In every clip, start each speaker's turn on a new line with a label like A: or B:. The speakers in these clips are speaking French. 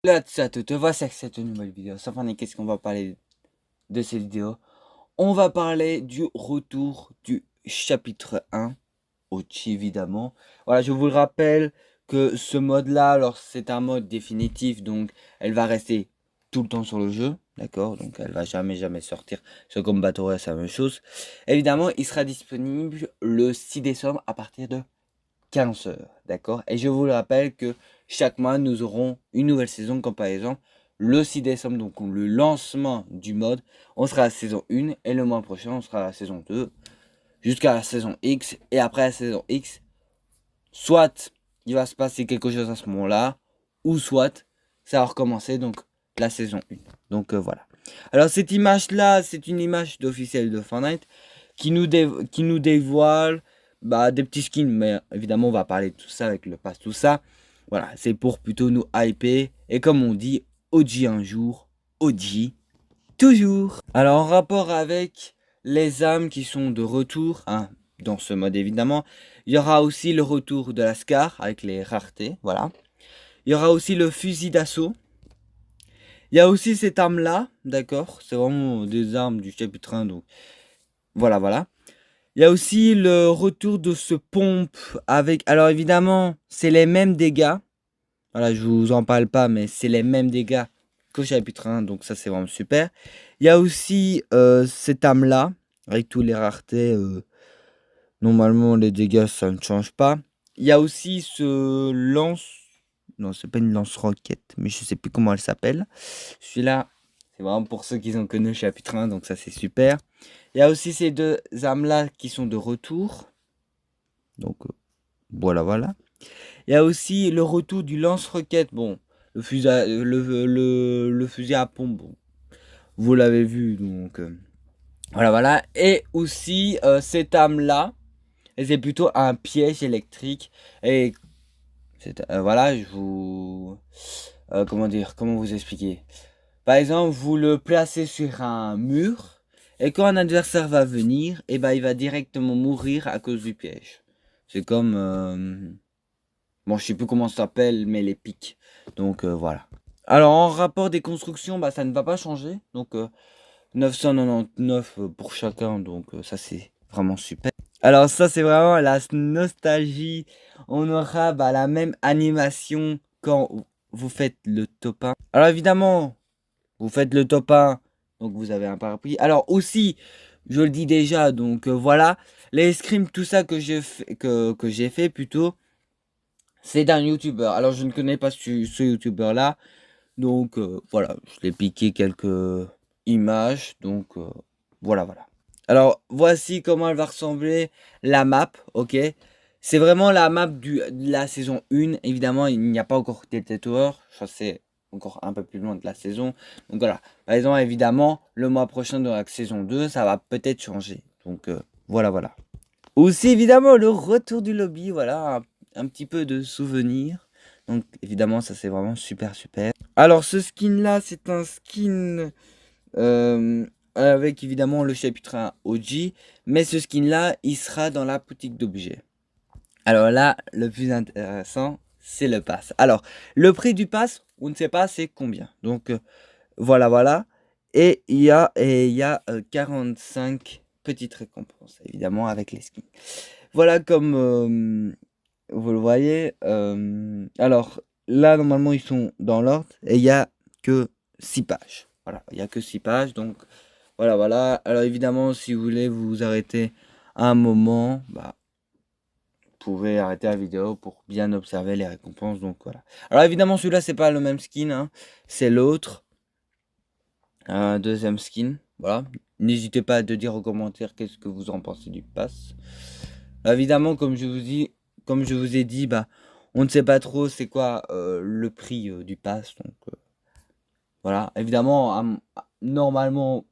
A: Là, ça te voit, c'est que cette nouvelle vidéo. Sans fin, qu'est-ce qu'on va parler de cette vidéo? On va parler du retour du chapitre 1 OG évidemment. Voilà, je vous le rappelle que ce mode-là, alors c'est un mode définitif, donc elle va rester tout le temps sur le jeu, d'accord? Donc elle va jamais sortir. Ce comme Battle Royale, c'est la même chose. Évidemment, il sera disponible le 6 décembre à partir de 15 heures, d'accord? Et je vous le rappelle que chaque mois, nous aurons une nouvelle saison, comme par exemple le 6 décembre, donc le lancement du mode, on sera à la saison 1, et le mois prochain, on sera à la saison 2, jusqu'à la saison X, et après la saison X, soit il va se passer quelque chose à ce moment-là, ou soit ça va recommencer, donc la saison 1. Donc voilà. Alors cette image-là, c'est une image d'officiel de Fortnite qui nous dévoile des petits skins, mais évidemment on va parler de tout ça avec le pass, tout ça. Voilà, c'est pour plutôt nous hyper, et comme on dit, OG un jour, OG toujours. Alors en rapport avec les âmes qui sont de retour, hein, dans ce mode évidemment, il y aura aussi le retour de la Scar avec les raretés, voilà. Il y aura aussi le fusil d'assaut. Il y a aussi cette arme là, d'accord, c'est vraiment des armes du chapitre 1, donc voilà. Il y a aussi le retour de ce pompe avec... Alors évidemment, c'est les mêmes dégâts. Voilà, je vous en parle pas, mais c'est les mêmes dégâts qu'au chapitre 1, donc ça c'est vraiment super. Il y a aussi cette âme-là, avec tous les raretés. Normalement, les dégâts, ça ne change pas. Il y a aussi ce lance... Non, c'est pas une lance-roquette, mais je sais plus comment elle s'appelle. Celui-là, c'est vraiment pour ceux qui ont connu le chapitre 1, donc ça c'est super. Il y a aussi ces deux âmes-là qui sont de retour. Donc voilà. Il y a aussi le retour du lance-roquette. Bon, le fusil le fusil à pompe, bon, vous l'avez vu, donc voilà. Et aussi cette âme-là, et c'est plutôt un piège électrique. Et voilà, je vous... comment vous expliquer? Par exemple, vous le placez sur un mur, et quand un adversaire va venir, et il va directement mourir à cause du piège. C'est comme... bon, je sais plus comment ça s'appelle, mais les pics. Donc voilà. Alors, en rapport des constructions, ça ne va pas changer. Donc 999 pour chacun, donc ça c'est vraiment super. Alors ça c'est vraiment la nostalgie. On aura la même animation quand vous faites le top 1. Alors évidemment, vous faites le top 1, donc vous avez un parapluie. Alors aussi, je le dis déjà, donc voilà, les scrims, tout ça que j'ai fait plutôt, c'est d'un youtubeur. Alors je ne connais pas ce youtubeur là, donc voilà, je l'ai piqué quelques images, donc voilà. Alors voici comment elle va ressembler la map, ok. C'est vraiment la map de la saison 1, évidemment il n'y a pas encore Delta Tower, ça c'est encore un peu plus loin de la saison. Donc voilà, par exemple évidemment le mois prochain de la saison 2, ça va peut-être changer. Donc voilà. Aussi évidemment le retour du lobby, voilà, un petit peu de souvenirs. Donc évidemment ça c'est vraiment super. Alors ce skin là c'est un skin avec évidemment le chapitre 1 OG, mais ce skin là il sera dans la boutique d'objets. Alors là le plus intéressant c'est le pass. Alors le prix du pass on ne sait pas c'est combien. Donc voilà. Et il y a 45 petites récompenses évidemment avec les skins. Voilà comme vous le voyez. Alors là, normalement, ils sont dans l'ordre et il n'y a que 6 pages. Voilà, il n'y a que 6 pages. Donc voilà. Alors évidemment, si vous voulez vous arrêter un moment, vous pouvez arrêter la vidéo pour bien observer les récompenses. Donc voilà. Alors évidemment, celui-là, c'est pas le même skin, hein, c'est l'autre. Un deuxième skin. Voilà. N'hésitez pas à te dire en commentaire qu'est-ce que vous en pensez du pass. Évidemment, comme je vous ai dit, on ne sait pas trop c'est quoi le prix du pass. Donc voilà. Évidemment, normalement,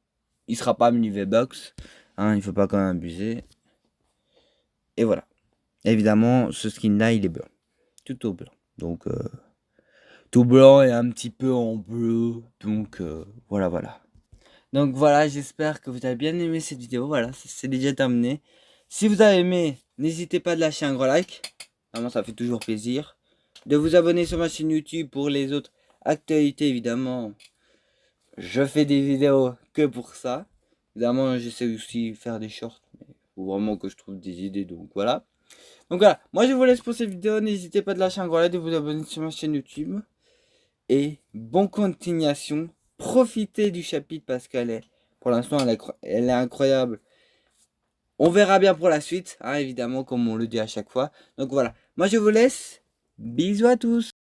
A: il sera pas menu V-Bucks. Hein, il faut pas quand même abuser. Et voilà. Évidemment, ce skin-là, il est blanc. Tout au blanc. Donc, tout blanc et un petit peu en bleu. Donc, voilà. Donc voilà, j'espère que vous avez bien aimé cette vidéo. Voilà, c'est déjà terminé. Si vous avez aimé, n'hésitez pas de lâcher un gros like. Vraiment, ça fait toujours plaisir. De vous abonner sur ma chaîne YouTube pour les autres Actualité, évidemment, je fais des vidéos que pour ça. Évidemment, j'essaie aussi de faire des shorts, mais faut vraiment que je trouve des idées, donc voilà. Donc voilà, moi je vous laisse pour cette vidéo, n'hésitez pas de lâcher un gros like, de vous abonner sur ma chaîne YouTube. Et bonne continuation, profitez du chapitre parce qu'elle est, pour l'instant, elle est incroyable. On verra bien pour la suite, hein, évidemment, comme on le dit à chaque fois. Donc voilà, moi je vous laisse, bisous à tous.